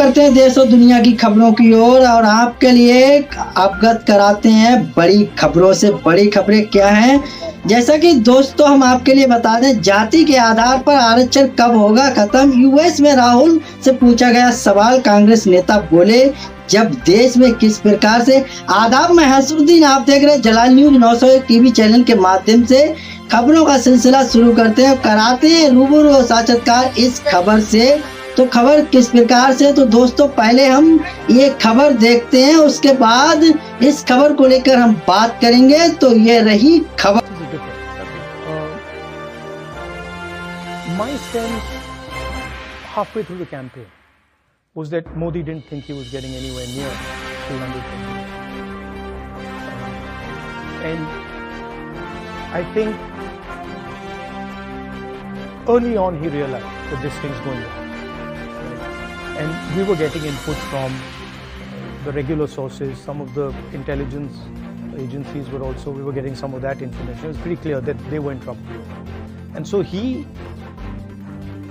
करते हैं देश और दुनिया की खबरों की ओर और आपके लिए अवगत कराते हैं बड़ी खबरों से। बड़ी खबरें क्या हैं, जैसा कि दोस्तों हम आपके लिए बता दें, जाति के आधार पर आरक्षण कब होगा खत्म। यूएस में राहुल से पूछा गया सवाल, कांग्रेस नेता बोले जब देश में किस प्रकार से। आदाब, मैं हसरुद्दीन, आप देख रहे हैं जलाल न्यूज 901 टीवी चैनल के माध्यम से खबरों का सिलसिला शुरू करते हैं और कराते हैं रूबरू और साक्षात्कार इस खबर से। तो खबर किस प्रकार से, तो दोस्तों पहले हम ये खबर देखते हैं, उसके बाद इस खबर को लेकर हम बात करेंगे। तो ये रही खबर। My sense halfway through the campaign was that Modi didn't think he was getting anywhere near 300%. And I think early on he realized that this thing's going on. And we were getting input from the regular sources, some of the intelligence agencies were also, we were getting some of that information. It was pretty clear that they were in trouble. And so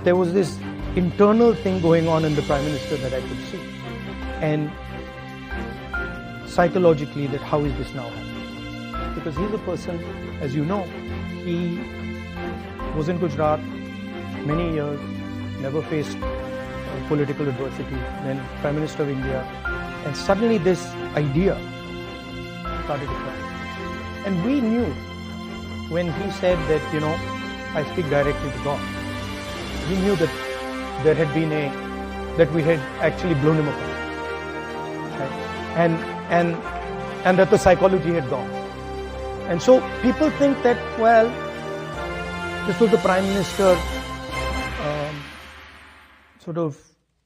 there was this internal thing going on in the Prime Minister that I could see. And psychologically, that how is this now happening? Because he's a person, as you know, he was in Gujarat many years, never faced political adversity, then Prime Minister of India, and suddenly this idea started to come. And we knew when he said that, I speak directly to God, we knew that there had been that we had actually blown him apart. Right? And that the psychology had gone. And so people think that, well, this was the Prime Minister sort of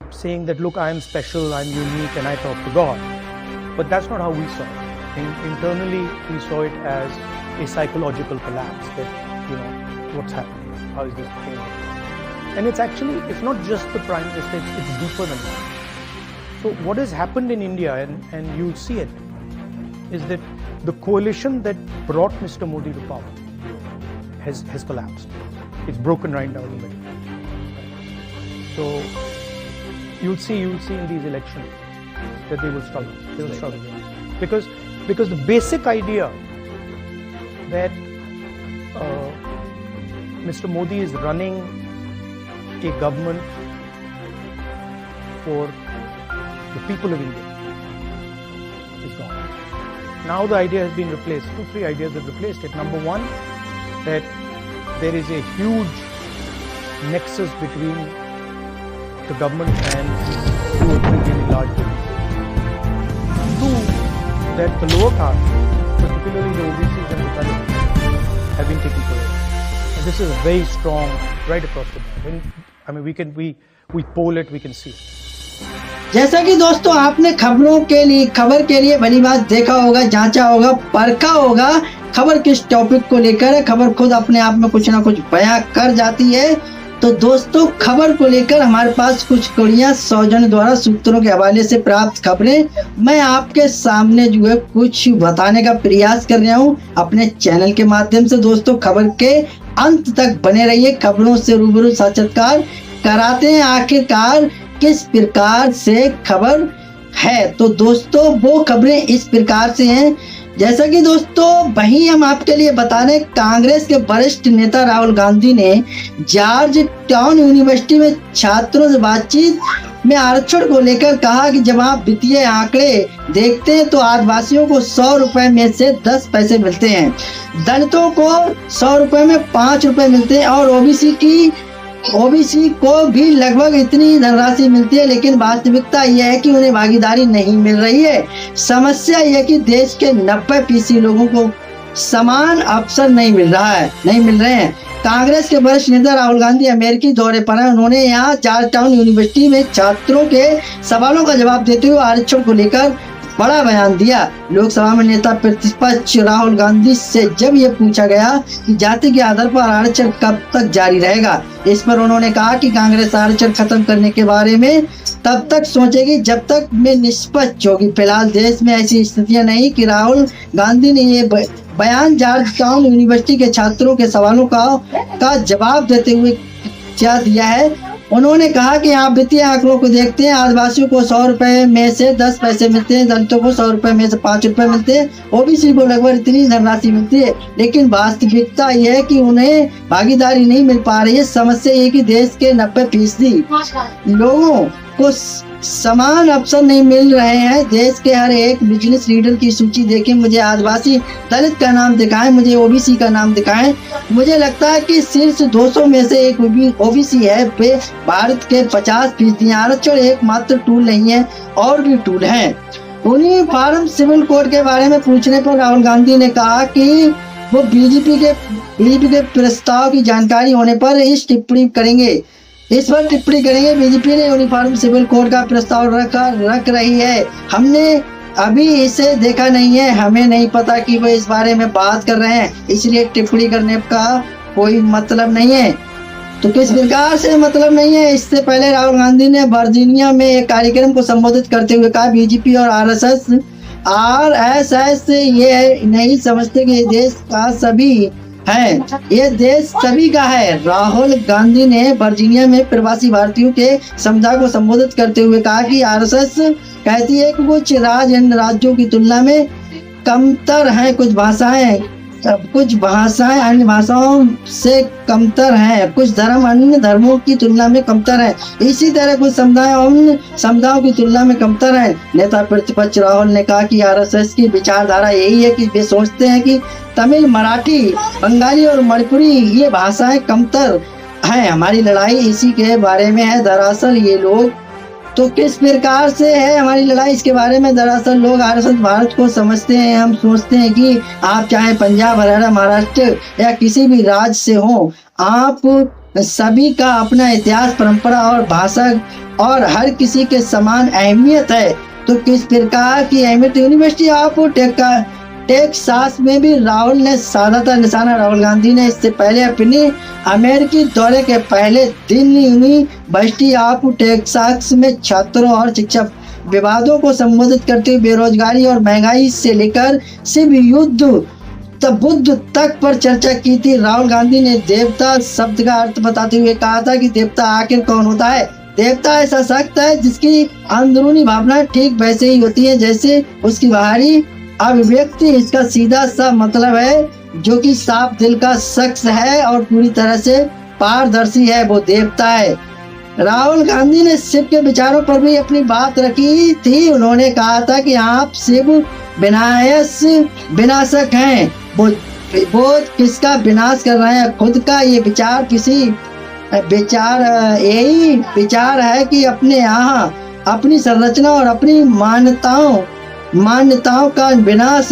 saying that, look, I am special, I'm unique, and I talk to God. But that's not how we saw it. Internally, we saw it as a psychological collapse, that, what's happening? How is this changing? And it's not just the Prime Minister, it's deeper than that. So what has happened in India, and you'll see it, is that the coalition that brought Mr. Modi to power has collapsed. It's broken right down the middle. So you'll see in these elections that they will struggle. They will struggle because the basic idea that Mr. Modi is running a government for the people of India is gone. Now the idea has been replaced. 2-3 ideas have replaced it. Number one, that there is a huge nexus between the government and 2 or 3 really large businesses. 2, that the lower caste, particularly the OBCs and the Dalits, have been taken care of. And this is very strong right across the board. We poll it, we can see it. जैसा कि दोस्तों आपने खबर के लिए भली बात देखा होगा, जांचा होगा, परखा होगा खबर किस टॉपिक को लेकर है। खबर खुद अपने आप में कुछ ना कुछ बयां कर जाती है। तो दोस्तों खबर को लेकर हमारे पास कुछ कड़ियां सौजन्य द्वारा सूत्रों के हवाले से प्राप्त खबरें मैं आपके सामने जो है कुछ बताने का प्रयास कर रहा हूं अपने चैनल के माध्यम से। दोस्तों खबर के अंत तक बने रहिए, खबरों से रूबरू साक्षात्कार कराते हैं आखिरकार किस प्रकार से खबर है। तो दोस्तों वो खबरें इस प्रकार से हैं, जैसा कि दोस्तों वहीं हम आपके लिए बता दें, कांग्रेस के वरिष्ठ नेता राहुल गांधी ने जॉर्ज टाउन यूनिवर्सिटी में छात्रों से बातचीत में आरक्षण को लेकर कहा कि जब आप वित्तीय आंकड़े देखते हैं तो आदिवासियों को 100 रुपए में से 10 पैसे मिलते हैं, दलितों को 100 रुपए में 5 रुपए मिलते हैं और ओबीसी को भी लगभग इतनी धनराशि मिलती है। लेकिन वास्तविकता यह है कि उन्हें भागीदारी नहीं मिल रही है। समस्या यह है कि देश के 90% लोगों को समान अवसर नहीं मिल रहे हैं। कांग्रेस के वरिष्ठ नेता राहुल गांधी अमेरिकी दौरे पर हैं। उन्होंने यहाँ जॉर्ज टाउन यूनिवर्सिटी में छात्रों के सवालों का जवाब देते हुए आरक्षण को लेकर बड़ा बयान दिया। लोकसभा में नेता प्रतिपक्ष राहुल गांधी से जब यह पूछा गया कि जाति के आधार पर आरक्षण कब तक जारी रहेगा, इस पर उन्होंने कहा कि कांग्रेस आरक्षण खत्म करने के बारे में तब तक सोचेगी जब तक में निष्पक्ष होगी। फिलहाल देश में ऐसी स्थितियां नहीं कि राहुल गांधी ने ये बयान जॉर्ज टाउन यूनिवर्सिटी के छात्रों के सवालों का जवाब देते हुए क्या दिया है। उन्होंने कहा कि आप वित्तीय आंकड़ों को देखते हैं, आदिवासियों को 100 रुपए में से 10 पैसे मिलते हैं, दलितों को 100 रुपए में से 5 रुपए मिलते हैं, ओबीसी को लगभग इतनी धनराशि मिलती है, लेकिन वास्तविकता यह है कि उन्हें भागीदारी नहीं मिल पा रही है। समस्या ये कि देश के 90% लोगों को समान अवसर नहीं मिल रहे हैं। देश के हर एक बिजनेस लीडर की सूची देखें, मुझे आदिवासी दलित का नाम दिखाएं, मुझे ओबीसी का नाम दिखाएं। मुझे लगता है कि शीर्ष 200 में से एक ओबीसी है। वे भारत के 50% आरक्षण एकमात्र टूल नहीं है, और भी टूल हैं। यूनिफॉर्म सिविल कोड के बारे में पूछने पर राहुल गांधी ने कहा कि वो बीजेपी के प्रस्ताव की जानकारी होने पर इस पर टिप्पणी करेंगे। बीजेपी ने यूनिफॉर्म सिविल कोड का प्रस्ताव रख रही है। हमने अभी इसे देखा नहीं है, हमें नहीं पता कि वो इस बारे में बात कर रहे हैं, इसलिए टिप्पणी करने का कोई मतलब नहीं है। तो किस प्रकार से मतलब नहीं है? इससे पहले राहुल गांधी ने वर्जीनिया में एक कार्यक्रम को संबोधित करते हुए कहा, बीजेपी और आरएसएस ये नहीं समझते कि ये देश का सभी है, ये देश सभी का है। राहुल गांधी ने वर्जीनिया में प्रवासी भारतीयों के समुदाय को संबोधित करते हुए कहा कि आरएसएस कहती है कि कुछ राज्य अन्य राज्यों की तुलना में कमतर हैं, कुछ भाषाएं अन्य भाषाओं से कमतर हैं, कुछ धर्म अन्य धर्मों की तुलना में कमतर हैं, इसी तरह कुछ समुदाय अन्य समुदायों की तुलना में कमतर हैं। नेता प्रतिपक्ष राहुल ने कहा कि आरएसएस की विचारधारा यही है कि वे सोचते हैं कि तमिल, मराठी, बंगाली और मणिपुरी ये भाषाएं कमतर हैं। हमारी लड़ाई इसी के बारे में है। दरअसल ये लोग तो किस प्रकार से है हमारी लड़ाई इसके बारे में? दरअसल लोग आरएसएस भारत को समझते हैं। हम सोचते हैं कि आप चाहे पंजाब, हरियाणा, महाराष्ट्र या किसी भी राज्य से हो, आप सभी का अपना इतिहास, परंपरा और भाषा और हर किसी के समान अहमियत है। तो किस प्रकार की अहमियत? यूनिवर्सिटी ऑफ टेक्सास में भी राहुल ने साधा था निशाना। राहुल गांधी ने इससे पहले अपने अमेरिकी दौरे के पहले दिन यूनिवर्सिटी ऑफ टेक्सास में छात्रों और शिक्षा विवादों को संबोधित करते हुए बेरोजगारी और महंगाई से लेकर शिव युद्ध बुद्ध तक पर चर्चा की थी। राहुल गांधी ने देवता शब्द का अर्थ बताते हुए कहा था कि देवता आखिर कौन होता है? देवता ऐसा शक्ति है जिसकी अंदरूनी भावना ठीक वैसे ही होती है जैसे उसकी बाहरी अभिव्यक्ति। इसका सीधा सा मतलब है जो कि साफ दिल का शख्स है और पूरी तरह से पारदर्शी है, वो देवता है। राहुल गांधी ने शिव के विचारों पर भी अपनी बात रखी थी। उन्होंने कहा था कि आप शिव विनाशक हैं, वो किसका विनाश कर रहे हैं? खुद का। ये यही विचार है कि अपने यहाँ अपनी संरचना और अपनी मान्यताओं का विनाश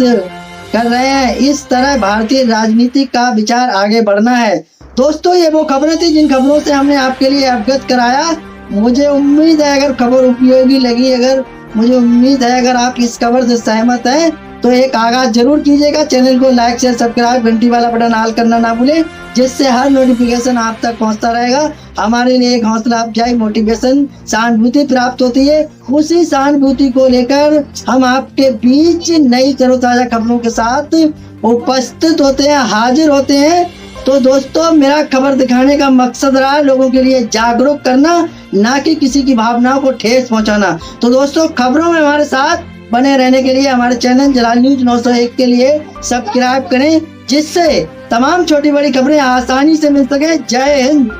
कर रहे हैं। इस तरह भारतीय राजनीति का विचार आगे बढ़ना है। दोस्तों, ये वो खबरें थी जिन खबरों से हमने आपके लिए अवगत कराया। मुझे उम्मीद है अगर खबर उपयोगी लगी, अगर आप इस खबर से सहमत हैं तो एक आगाज जरूर कीजिएगा। चैनल को लाइक, शेयर, सब्सक्राइब, घंटी वाला बटन ऑल करना ना भूलें, जिससे हर नोटिफिकेशन आप तक पहुंचता रहेगा। हमारे लिए एक हौसला अफजाई, मोटिवेशन, सहानुभूति प्राप्त होती है। उसी सहानुभूति को लेकर हम आपके बीच नई तरोताजा खबरों के साथ उपस्थित होते हैं, हाजिर होते हैं। तो दोस्तों, मेरा खबर दिखाने का मकसद रहा लोगों के लिए जागरूक करना, ना कि किसी की भावनाओं को ठेस पहुंचाना। तो दोस्तों, खबरों में हमारे साथ बने रहने के लिए हमारे चैनल जलाल न्यूज 901 के लिए सब्सक्राइब करें, जिससे तमाम छोटी बड़ी खबरें आसानी से मिल सके। जय हिंद।